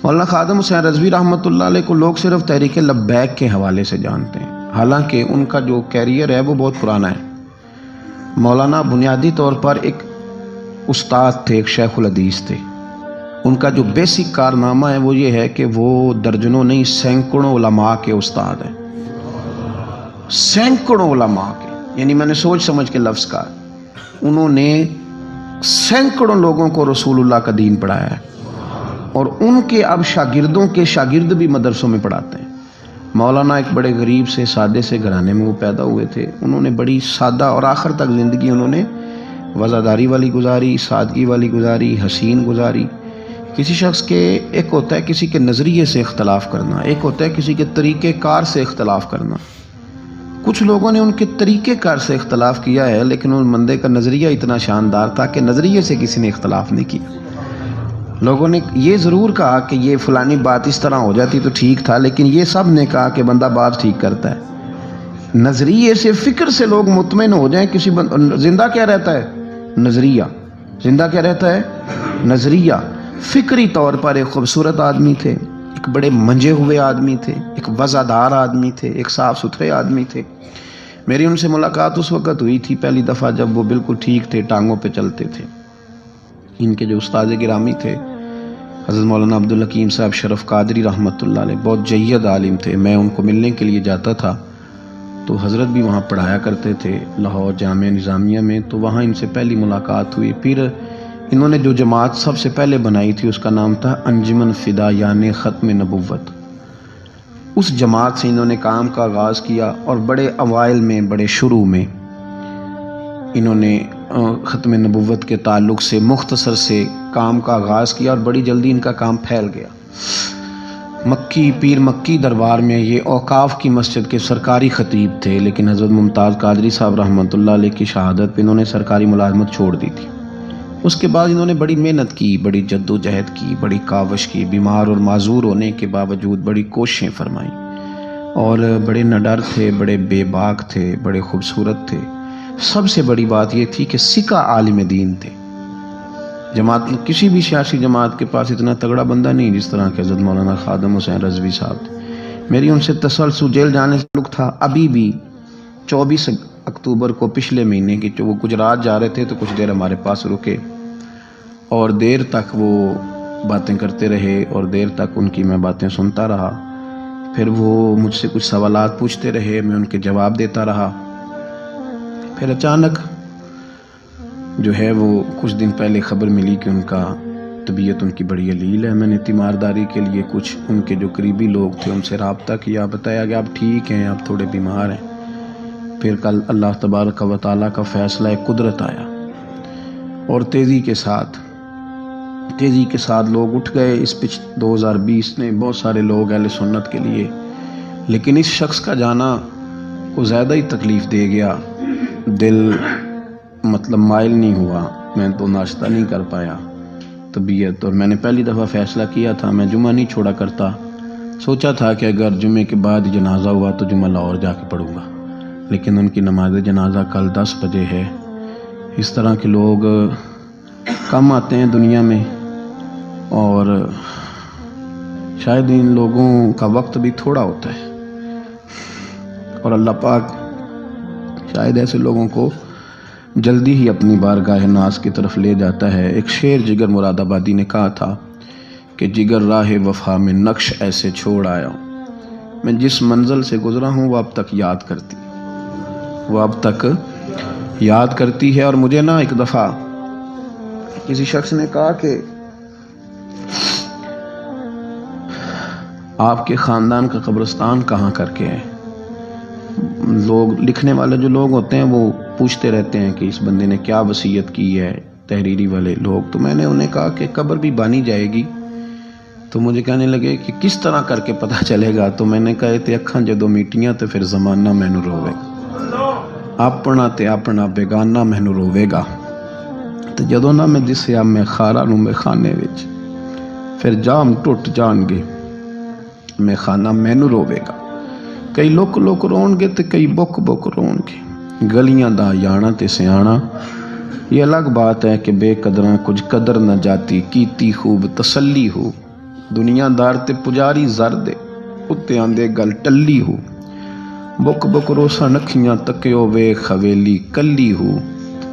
مولانا خادم حسین رضوی رحمۃ اللہ علیہ کو لوگ صرف تحریک لبیک کے حوالے سے جانتے ہیں، حالانکہ ان کا جو کیریئر ہے وہ بہت پرانا ہے۔ مولانا بنیادی طور پر ایک استاد تھے، ایک شیخ الحدیث تھے۔ ان کا جو بیسک کارنامہ ہے وہ یہ ہے کہ وہ درجنوں نہیں سینکڑوں علماء کے استاد ہیں، سینکڑوں علماء کے، یعنی میں نے سوچ سمجھ کے لفظ کہا، انہوں نے سینکڑوں لوگوں کو رسول اللہ کا دین پڑھایا ہے، اور ان کے اب شاگردوں کے شاگرد بھی مدرسوں میں پڑھاتے ہیں۔ مولانا ایک بڑے غریب سے سادے سے گھرانے میں وہ پیدا ہوئے تھے، انہوں نے بڑی سادہ اور آخر تک زندگی انہوں نے وزاداری والی گزاری، سادگی والی گزاری، حسین گزاری۔ کسی شخص کے ایک ہوتا ہے کسی کے نظریے سے اختلاف کرنا، ایک ہوتا ہے کسی کے طریقہ کار سے اختلاف کرنا۔ کچھ لوگوں نے ان کے طریقہ کار سے اختلاف کیا ہے، لیکن ان بندے کا نظریہ اتنا شاندار تھا کہ نظریے سے کسی نے اختلاف نہیں کیا۔ لوگوں نے یہ ضرور کہا کہ یہ فلانی بات اس طرح ہو جاتی تو ٹھیک تھا، لیکن یہ سب نے کہا کہ بندہ بات ٹھیک کرتا ہے۔ نظریے سے، فکر سے لوگ مطمئن ہو جائیں کسی زندہ کیا رہتا ہے؟ نظریہ۔ زندہ کیا رہتا ہے؟ نظریہ۔ فکری طور پر ایک خوبصورت آدمی تھے، ایک بڑے منجے ہوئے آدمی تھے، ایک وزادار آدمی تھے، ایک صاف ستھرے آدمی تھے۔ میری ان سے ملاقات اس وقت ہوئی تھی پہلی دفعہ جب وہ بالکل ٹھیک تھے، ٹانگوں پہ چلتے تھے۔ ان کے جو استاد گرامی تھے حضرت مولانا عبدالحکیم صاحب شرف قادری رحمۃ اللہ علیہ، بہت جید عالم تھے۔ میں ان کو ملنے کے لیے جاتا تھا تو حضرت بھی وہاں پڑھایا کرتے تھے لاہور جامعہ نظامیہ میں، تو وہاں ان سے پہلی ملاقات ہوئی۔ پھر انہوں نے جو جماعت سب سے پہلے بنائی تھی اس کا نام تھا انجمن فدایان ختم نبوت۔ اس جماعت سے انہوں نے کام کا آغاز کیا، اور بڑے اوائل میں، بڑے شروع میں انہوں نے ختم نبوت کے تعلق سے مختصر سے کام کا آغاز کیا، اور بڑی جلدی ان کا کام پھیل گیا۔ مکی پیر مکی دربار میں یہ اوقاف کی مسجد کے سرکاری خطیب تھے، لیکن حضرت ممتاز قادری صاحب رحمۃ اللہ علیہ کی شہادت پہ انہوں نے سرکاری ملازمت چھوڑ دی تھی۔ اس کے بعد انہوں نے بڑی محنت کی، بڑی جد و جہد کی، بڑی کاوش کی، بیمار اور معذور ہونے کے باوجود بڑی کوششیں فرمائیں، اور بڑے نڈر تھے، بڑے بے باک تھے، بڑے خوبصورت تھے۔ سب سے بڑی بات یہ تھی کہ سکہ عالم دین تھے۔ جماعت کسی بھی سیاسی جماعت کے پاس اتنا تگڑا بندہ نہیں جس طرح کہ حضرت مولانا خادم حسین رضوی صاحب تھے۔ میری ان سے تسلسل جیل جانے سے تعلق تھا، ابھی بھی 24 اکتوبر کو پچھلے مہینے کی وہ گجرات جا رہے تھے تو کچھ دیر ہمارے پاس رکے، اور دیر تک وہ باتیں کرتے رہے، اور دیر تک ان کی میں باتیں سنتا رہا۔ پھر وہ مجھ سے کچھ سوالات پوچھتے رہے، میں ان کے جواب دیتا رہا۔ پھر اچانک جو ہے وہ کچھ دن پہلے خبر ملی کہ ان کا طبیعت ان کی بڑی علیل ہے۔ میں نے تیمارداری کے لیے کچھ ان کے جو قریبی لوگ تھے ان سے رابطہ کیا، بتایا کہ آپ ٹھیک ہیں، آپ تھوڑے بیمار ہیں۔ پھر کل اللہ تبارک و تعالیٰ کا فیصلہ قدرت آیا، اور تیزی کے ساتھ لوگ اٹھ گئے۔ اس 2020 نے بہت سارے لوگ اہل سنت کے لیے، لیکن اس شخص کا جانا کو زیادہ ہی تکلیف دے گیا۔ دل مائل نہیں ہوا، میں تو ناشتہ نہیں کر پایا طبیعت، اور میں نے پہلی دفعہ فیصلہ کیا تھا میں جمعہ نہیں چھوڑا کرتا۔ سوچا تھا کہ اگر جمعے کے بعد جنازہ ہوا تو جمعہ لاہور جا کے پڑھوں گا، لیکن ان کی نماز جنازہ کل 10 بجے ہے۔ اس طرح کے لوگ کم آتے ہیں دنیا میں، اور شاید ان لوگوں کا وقت بھی تھوڑا ہوتا ہے، اور اللہ پاک شاید ایسے لوگوں کو جلدی ہی اپنی بارگاہ ناز کی طرف لے جاتا ہے۔ ایک شعر جگر مراد آبادی نے کہا تھا کہ جگر راہ وفا میں نقش ایسے چھوڑ آیا ہوں، میں جس منزل سے گزرا ہوں وہ اب تک یاد کرتی ہے۔ اور مجھے ایک دفعہ کسی شخص نے کہا کہ آپ کے خاندان کا قبرستان کہاں کر کے ہے؟ لوگ لکھنے والے جو لوگ ہوتے ہیں وہ پوچھتے رہتے ہیں کہ اس بندے نے کیا وصیت کی ہے، تحریری والے لوگ۔ تو میں نے انہیں کہا کہ قبر بھی بانی جائے گی۔ تو مجھے کہنے لگے کہ کس طرح کر کے پتہ چلے گا؟ تو میں نے کہا تے اکھاں جدوں میٹیاں تے پھر زمانہ مینوں روے گا، اپنا تے اپنا بیگانہ مینوں روے گا، تے جدوں نہ میں دسیا میں خارا نوں میں خانے وچ، پھر جام ٹوٹ جان گے میں خانہ مینوں روے گا۔ کئی لک رون گے تے کئی بک رون گے، گلیاں دا یانا تے سیانا۔ یہ الگ بات ہے کہ بے قدراں کچھ قدر نہ جاتی، کیتی خوب تسلی ہو ਦੁਨੀਆਦਾਰ ਤੇ ਪੁਜਾਰੀ ਜ਼ਰ ਦੇ ਉੱਤੇ ਆਂਦੇ ਗੱਲ ਟੱਲੀ ਹੋ। ਬੁੱਕ ਬੁੱਕ ਰੋਸਾਂ ਨੱਖੀਆਂ ਤੱਕਿਓ ਵੇਖ ਹਵੇਲੀ ਕੱਲੀ ਹੋ।